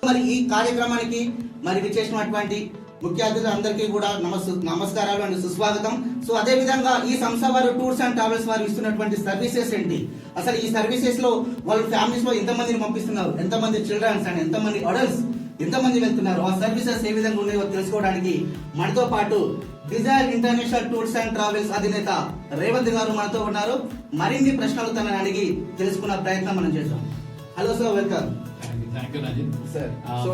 మరి ఈ కార్యక్రమానికి మరి విచ్చేసినటువంటి ముఖ్య అతిథులు అందరికీ కూడా నమస్కారాలు అండ్ సుస్వాగతం. సో అదే విధంగా ఈ సంస్థ వారు టూర్స్ అండ్ ట్రావెల్స్ వారు ఇస్తున్నటువంటి సర్వీసెస్ ఏంటి, అసలు ఈ సర్వీసెస్ లో వాళ్ళ ఫ్యామిలీస్ లో ఎంతమందిని పంపిస్తున్నారు, ఎంతమంది చిల్డ్రన్స్ అండ్ ఎంతమంది అడల్ట్స్ ఎంతమంది వెళ్తున్నారు, ఆ సర్వీసెస్ ఏ విధంగా ఉన్నాయో తెలుసుకోవడానికి మనతో పాటు desire international tours and travels అధినేత రేవంత్ గారు మనతో ఉన్నారు. మరిన్ని ప్రశ్నలు తనని అడిగి తెలుసుకున్న ప్రయత్నం మనం చేద్దాం. Hello sir, welcome. Sir, so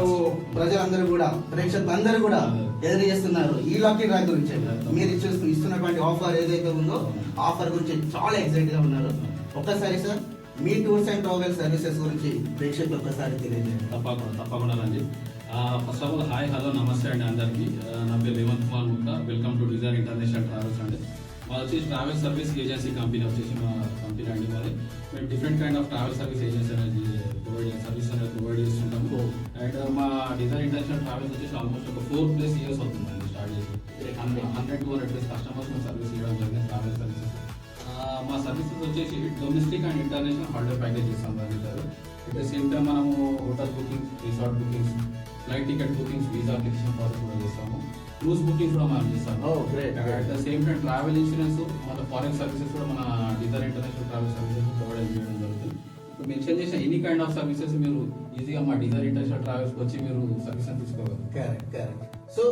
ప్రజలందరూ కూడా ప్రేక్షకులు అందరూ కూడా ఎదురు చేస్తున్నారు ఈ లక్కీ డ్రా గురించి. మీరు ఇస్తున్నటువంటి ఆఫర్ ఏదైతే ఉందో ఆఫర్ గురించి చాలా ఎక్సైట్ గా ఉన్నారు. ఒక్కసారి sir me tours and travel services గురించి ప్రేక్షకులు ఒక్కసారి తెలియజేయండి. తప్పకుండా అండి. First of all hi, hello, నమస్తే అండి అందరికి. నా పేరు Revanth Kumar Mukta. Welcome to Dzire international travels అండి. మాది వచ్చేసి ట్రావెల్ సర్వీస్ ఏజెన్సీ కంపెనీ వచ్చేసి మా కంపెనీ అండి. మరి మేము different kind of travel service agency అనేది ప్రొవైడ్ చేస్తుంటాము. అండ్ మా డిజైర్ ఇంటర్నేషనల్ ట్రావెల్స్ వచ్చేసి ఆల్మోస్ట్ ఒక 4+ years అవుతుందండి స్టార్ట్ చేసి. 100-200 కస్టమర్స్ మేము సర్వీస్ ఇవ్వడం జరిగింది. ట్రావెల్ సర్వీసెస్ మా సర్వీసెస్ వచ్చేసి domestic and international holiday packages సంబంధించారు. అట్ ద సేమ్ టైం మనము hotel bookings, resort bookings, flight ticket bookings, visa application process కూడా చేస్తాము. క్రూజ్ బుకింగ్స్ కూడా మనం చేస్తాము. At the same time travel insurance, మన ఫారెన్ సర్వీసెస్ కూడా మన Desire International Travel Services provide చేయడం జరుగుతుంది. ఇప్పుడు మెన్షన్ చేసిన ఎనీ కైండ్ ఆఫ్ సర్వీసెస్ మీరు ఈజీగా మా డిజైర్ ఇంటర్నేషనల్ ట్రావెల్స్ వచ్చి మీరు సర్వీసెస్ తీసుకోగలరు. సో